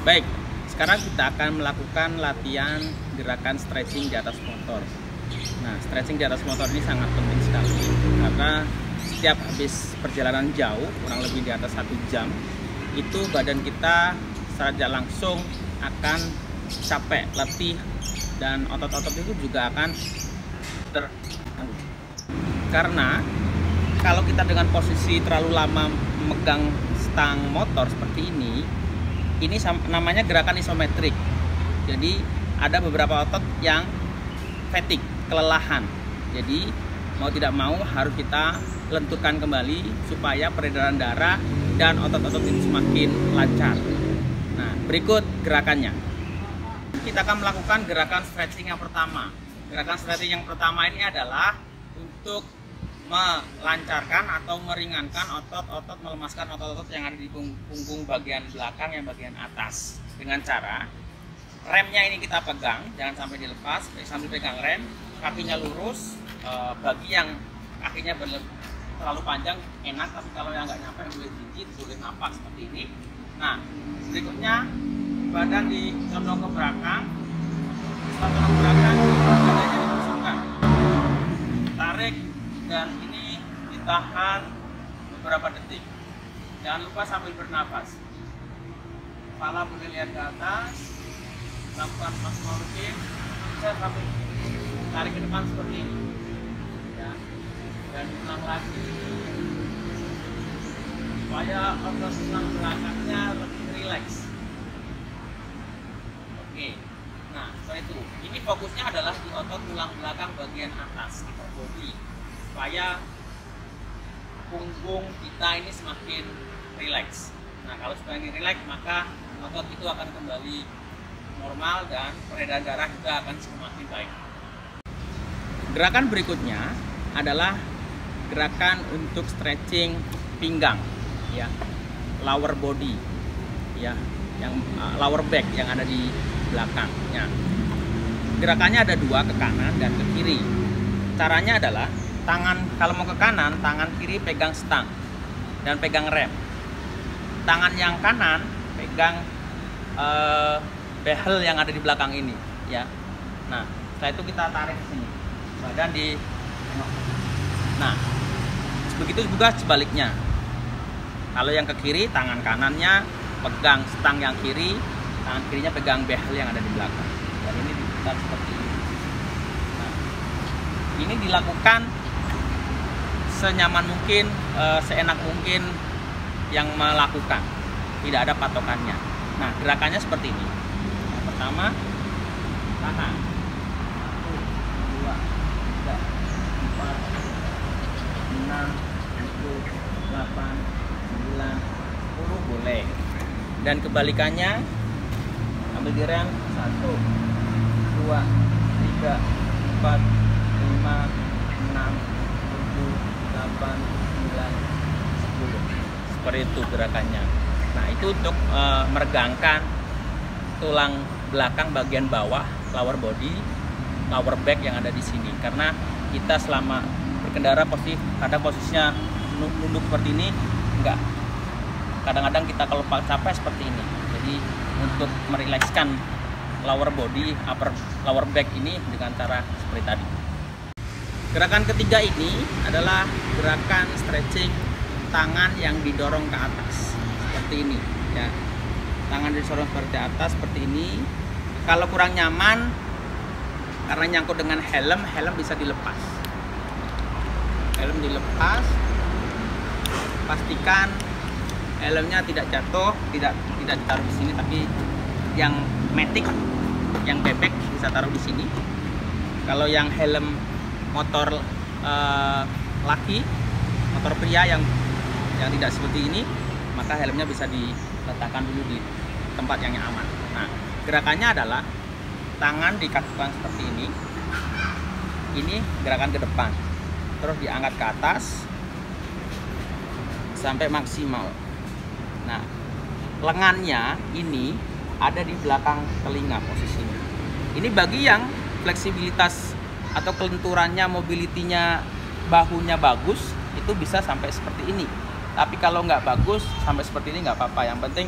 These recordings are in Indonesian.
Baik, sekarang kita akan melakukan latihan gerakan stretching di atas motor. Nah, stretching di atas motor ini sangat penting sekali karena setiap habis perjalanan jauh, kurang lebih di atas 1 jam, itu badan kita secara tidak langsung akan capek, letih, dan otot-otot itu juga akan terganggu. Karena kalau kita dengan posisi terlalu lama memegang stang motor seperti ini namanya gerakan isometrik. Jadi ada beberapa otot yang fatigue, kelelahan. Jadi mau tidak mau harus kita lenturkan kembali supaya peredaran darah dan otot-otot ini semakin lancar. Nah, berikut gerakannya. Kita akan melakukan gerakan stretching yang pertama. Gerakan stretching yang pertama ini adalah untuk melancarkan atau meringankan otot-otot, melemaskan otot-otot yang ada di punggung bagian belakang yang bagian atas, dengan cara remnya ini kita pegang, jangan sampai dilepas. Sambil pegang rem, kakinya lurus. Bagi yang kakinya terlalu panjang enak, tapi kalau yang nggak nyampe boleh gigit, boleh napak seperti ini. Nah, berikutnya badan dicondong ke belakang. Setelah condong ke belakang, badannya dibusungkan, tarik, dan ini ditahan beberapa detik. Jangan lupa sambil bernapas. Kepala boleh lihat ke atas, lakukan maksimal mungkin. Bisa sambil tarik ke depan seperti ini, ya. Dan ulang lagi supaya otot tulang belakangnya lebih rileks. Oke, nah seperti itu. Ini fokusnya adalah di otot tulang belakang bagian atas, upper body, supaya punggung kita ini semakin rileks. Nah, kalau sudah ini rileks, maka otot itu akan kembali normal dan peredaran darah juga akan semakin baik. Gerakan berikutnya adalah gerakan untuk stretching pinggang, ya, lower body, ya, yang lower back yang ada di belakangnya. Gerakannya ada dua, ke kanan dan ke kiri. Caranya adalah tangan, kalau mau ke kanan, tangan kiri pegang stang dan pegang rem. Tangan yang kanan pegang behel yang ada di belakang ini, ya. Nah, setelah itu kita tarik ke sini, badan di. Nah, begitu juga sebaliknya. Kalau yang ke kiri, tangan kanannya pegang stang yang kiri, tangan kirinya pegang behel yang ada di belakang. Dan ini diputar seperti ini. Nah, ini dilakukan senyaman mungkin, seenak mungkin yang melakukan, tidak ada patokannya. Nah, gerakannya seperti ini. Yang pertama, tahan. 1, 2, 3, 4, 6, 7, 8, 9, 10 boleh. Dan kebalikannya, ambil di rem. 1, 2, 3, 4, 5, 6, 7, 8, 9, 10. Seperti itu gerakannya. Nah, itu untuk meregangkan tulang belakang bagian bawah, lower body, lower back yang ada di sini. Karena kita selama berkendara kadang posisinya nunduk seperti ini, enggak. Kadang-kadang kita kalau capek seperti ini. Jadi untuk merilekskan lower body, lower back ini dengan cara seperti tadi. Gerakan ketiga ini adalah gerakan stretching tangan yang didorong ke atas seperti ini, ya. Tangan didorong seperti atas seperti ini. Kalau kurang nyaman karena nyangkut dengan helm bisa dilepas. Helm dilepas. Pastikan helmnya tidak jatuh, tidak ditaruh di sini, tapi yang matic, yang bebek bisa taruh di sini. Kalau yang helm motor laki, motor pria yang tidak seperti ini, maka helmnya bisa diletakkan dulu di tempat yang aman. Nah, gerakannya adalah tangan dikakukan seperti ini. Ini gerakan ke depan, terus diangkat ke atas sampai maksimal. Nah, lengannya ini ada di belakang telinga posisinya. Ini bagi yang fleksibilitas atau kelenturannya, mobilitinya, bahunya bagus, itu bisa sampai seperti ini. Tapi kalau nggak bagus sampai seperti ini nggak apa-apa. Yang penting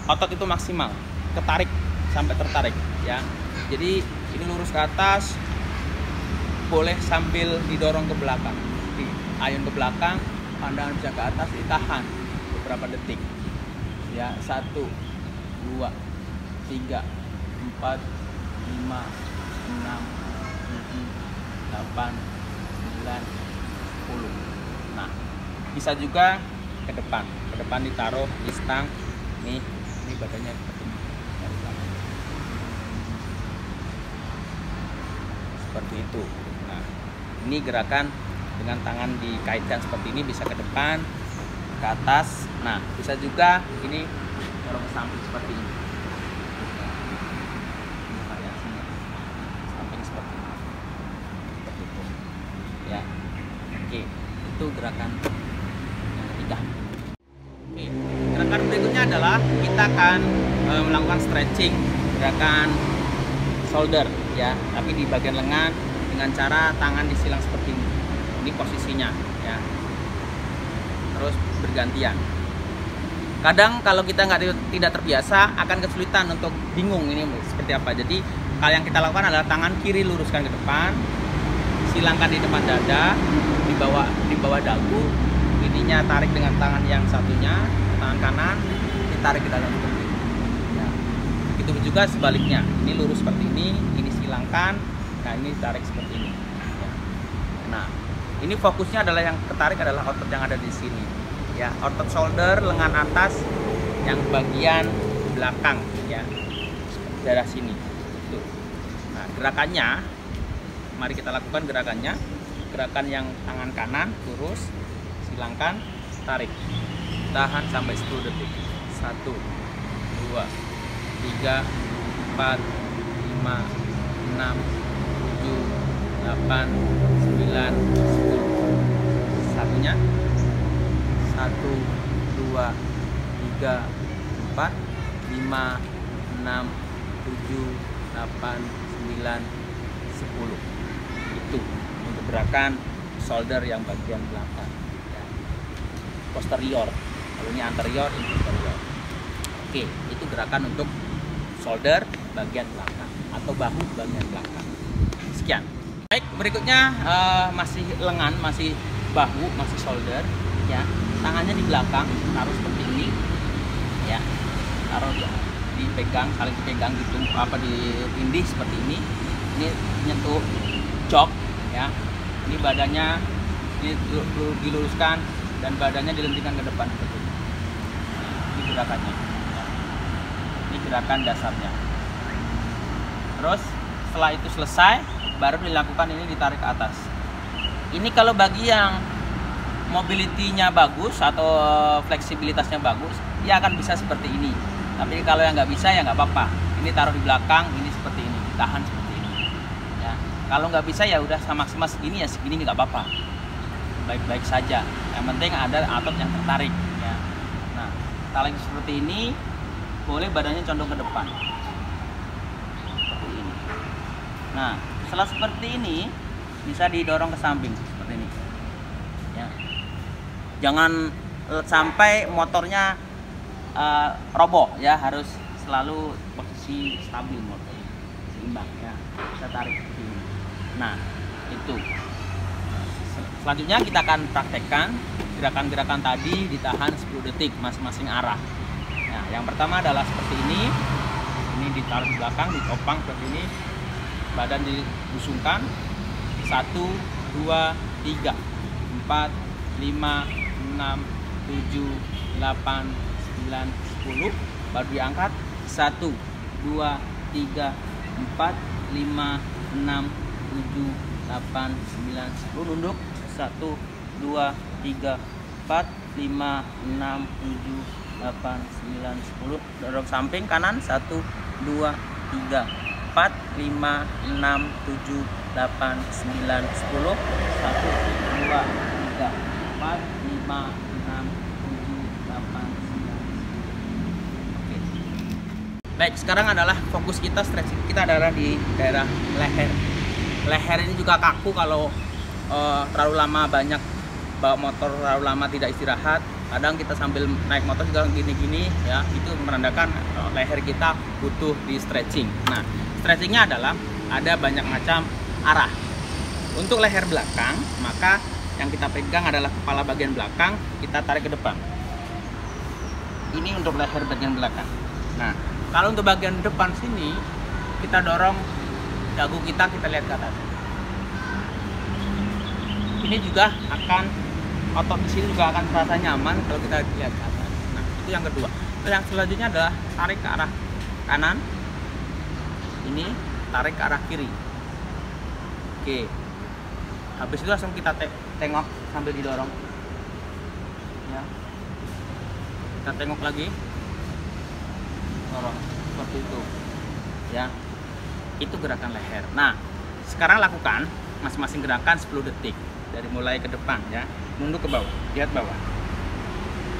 otot itu maksimal. ketarik sampai tertarik ya. Jadi ini lurus ke atas, boleh sambil didorong ke belakang. Ayun ke belakang, pandangan bisa ke atas, ditahan beberapa detik ya. 1, 2, 3, 4, 5, 6, 7, 8, 9, 10. Nah, bisa juga ke depan ditaruh di stang nih, ini badannya dari belakang seperti itu. Nah, ini gerakan dengan tangan dikaitkan seperti ini, bisa ke depan, ke atas. Nah, bisa juga ini dorong ke samping seperti ini. Ini variasinya samping seperti ini, seperti itu ya. Oke, itu gerakan yang ketiga. Oke, gerakan berikutnya adalah kita akan melakukan stretching gerakan shoulder ya, tapi di bagian lengan dengan cara tangan disilang seperti ini. Ini posisinya ya, terus bergantian. Kadang kalau kita tidak terbiasa akan kesulitan untuk bingung ini seperti apa. Jadi hal yang kita lakukan adalah tangan kiri luruskan ke depan, silangkan di depan dada, di bawah dagu, ininya tarik dengan tangan yang satunya, tangan kanan ditarik ke dalam seperti ini ya. Begitu juga sebaliknya, ini lurus seperti ini silangkan, nah ini tarik seperti ini ya. Nah, ini fokusnya adalah yang ketarik adalah otot yang ada di sini ya, otot shoulder, lengan atas yang bagian belakang ya, daerah sini tuh. Nah, gerakannya mari kita lakukan gerakannya. Gerakan yang tangan kanan lurus, silangkan, tarik, tahan sampai 10 detik. 1, 2, 3, 4, 5, 6, 7, 8, 9, 10. Satunya 1, 2, 3, 4, 5, 6, 7, 8, 9, 10. Itu untuk gerakan shoulder yang bagian belakang ya. Posterior, kalau ini anterior, ini posterior. Oke, itu gerakan untuk shoulder bagian belakang atau bahu bagian belakang. Sekian. Baik, berikutnya masih lengan, masih bahu, masih shoulder ya. Tangannya di belakang, taruh seperti ini ya, taruh dipegang, saling dipegang gitu, di tindih seperti ini. Ini nyentuh jok ya. Ini badannya ini diluruskan dan badannya dilentingkan ke depan seperti ini. Ini gerakannya ya. Ini gerakan dasarnya. Terus setelah itu selesai, baru dilakukan ini, ditarik ke atas. Ini kalau bagi yang mobility-nya bagus atau fleksibilitasnya bagus, dia akan bisa seperti ini. Tapi kalau yang nggak bisa ya nggak apa-apa. Ini taruh di belakang, ini seperti ini, ditahan seperti ini. Ya, kalau nggak bisa ya udah sama-sama segini ya segini nggak apa-apa. Baik-baik saja. Yang penting ada otot yang tertarik. Ya. Nah, tarik seperti ini, boleh badannya condong ke depan. Seperti ini. Nah, setelah seperti ini bisa didorong ke samping seperti ini. Ya. Jangan sampai motornya roboh ya, harus selalu posisi stabil motor, seimbang ya. Kita tarik ke sini. Nah, itu. Selanjutnya kita akan praktekkan gerakan-gerakan tadi, ditahan 10 detik masing-masing arah. Nah, yang pertama adalah seperti ini. Ini ditaruh di belakang, ditopang seperti ini. Badan dibusungkan. 1, 2, 3, 4, 5, 6, 7, 8, 9, 10. Baru diangkat. 1, 2, 3, 4, 5, 6, 7, 8, 9, 10. Nunduk. 1, 2, 3, 4, 5, 6, 7, 8, 9, 10. Dorong samping kanan. 1, 2, 3, 4, 5, 6, 7, 8, 9, 10. 1, 2, 3, 4, 5, 6, 7, 8, 9, 10. Oke. Baik, sekarang adalah fokus kita, stretching kita adalah di daerah leher. Leher ini juga kaku kalau terlalu lama banyak bawa motor, terlalu lama tidak istirahat. Kadang kita sambil naik motor juga gini-gini ya, itu menandakan leher kita butuh di stretching. Nah, stretchingnya adalah ada banyak macam arah. Untuk leher belakang, maka yang kita pegang adalah kepala bagian belakang, kita tarik ke depan. Ini untuk leher bagian belakang. Nah, kalau untuk bagian depan sini, kita dorong dagu kita lihat ke atas. Ini juga akan, otot di sini juga akan terasa nyaman kalau kita lihat ke atas. Nah, itu yang kedua. Yang selanjutnya adalah tarik ke arah kanan. Ini tarik ke arah kiri. Oke. Habis itu langsung kita tengok sambil didorong. Ya. Kita tengok lagi. Dorong seperti itu. Ya. Itu gerakan leher. Nah, sekarang lakukan masing-masing gerakan 10 detik. Dari mulai ke depan ya, nunduk ke bawah, lihat bawah.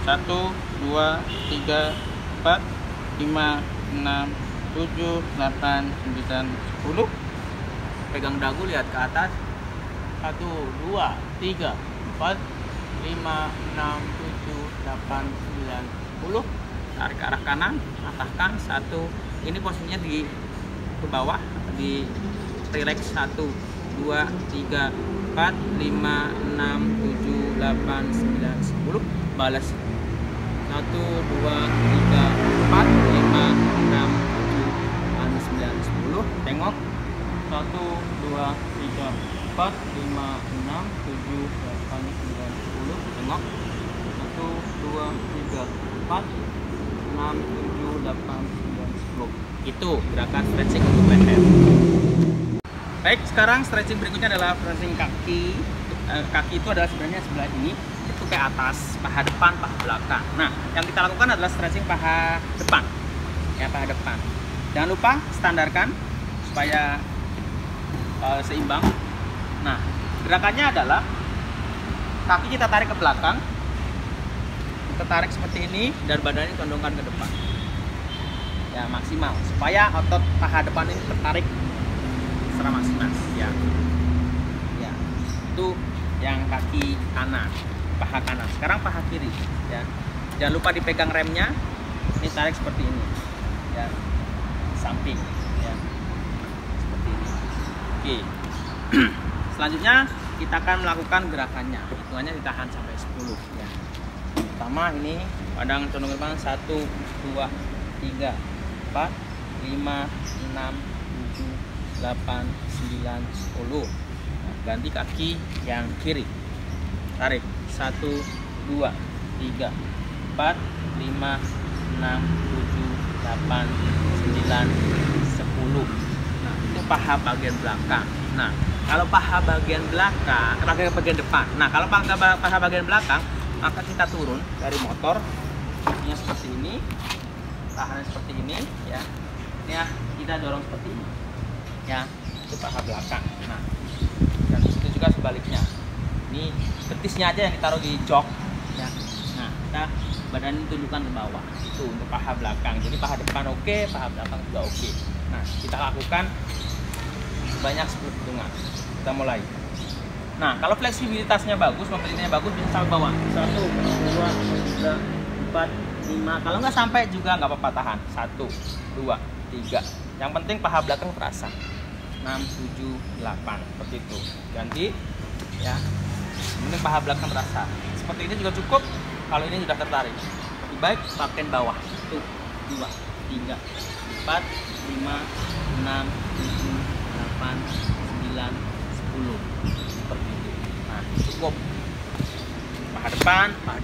1, 2, 3, 4, 5, 6, 7, 8, 9, 10. Pegang dagu, lihat ke atas. 1, 2, 3, 4, 5, 6, 7, 8, 9, 10. Tarik ke arah kanan, patahkan. 1. Ini posisinya di ke bawah, di relax. 1, 2, 3, 4, 5, 6, 7, 8, 9, 10. Balas. 1, 2, 3, 4, 5, 6, 7, 8, 9, 10. Tengok. 1, 2, 3, 4, 5, 6, 7, 8, 9, 10. Tengok. 1, 2, 3, 4, 6, 7, 8, 9, 10. Itu gerakan stretching untuk leher. Baik, sekarang stretching berikutnya adalah stretching kaki. Kaki itu adalah sebenarnya sebelah ini, itu ke atas, paha depan, paha belakang. Nah, yang kita lakukan adalah stretching paha depan. Ya, paha depan. Jangan lupa standarkan supaya seimbang. Nah, gerakannya adalah kaki kita tarik ke belakang. Kita tarik seperti ini dan badannya condongkan ke depan. Ya, maksimal supaya otot paha depan ini tertarik secara maksimal ya. Ya, itu yang kaki kanan, paha kanan. Sekarang paha kiri ya. Jangan lupa dipegang remnya. Ini tarik seperti ini ya, samping ya, seperti ini. Oke. Selanjutnya kita akan melakukan gerakannya, hitungannya ditahan sampai 10 ya. Pertama ini padang condong ke depan. 1, 2, 3, 4, 5, 6, 7, 8, 9, 10. Nah, ganti kaki yang kiri. Tarik. 1, 2, 3, 4, 5, 6, 7, 8, 9, 10. Nah, itu paha bagian belakang. Nah, kalau paha bagian belakang, bagian depan. Nah, kalau paha bagian belakang, maka kita turun dari motor. Ini seperti ini. Tahannya seperti ini ya. Ini ya, kita dorong seperti ini. Ya, itu paha belakang. Nah, dan itu juga sebaliknya. Ini betisnya aja yang ditaruh di jok ya. Nah, kita badan tunjukkan ke bawah. Itu untuk paha belakang. Jadi paha depan oke, paha belakang juga oke. Nah, kita lakukan sebanyak 10 hitungan. Kita mulai. Nah, kalau fleksibilitasnya bagus, mobilitasnya bagus, bisa sampai bawah. 1, 2, 3, 4, 5. Kalau nggak sampai juga nggak apa-apa, tahan. 1, 2, 3. Yang penting paha belakang terasa. 6, 7, 8 seperti itu. Ganti ya. Ini paha belakang terasa. Seperti ini juga cukup. Kalau ini sudah tertarik, lebih baik pakai bawah. 1, 2, 3, 4, 5, 6, 7, 8, 9, 10 seperti itu. Nah, cukup. Paha depan, paha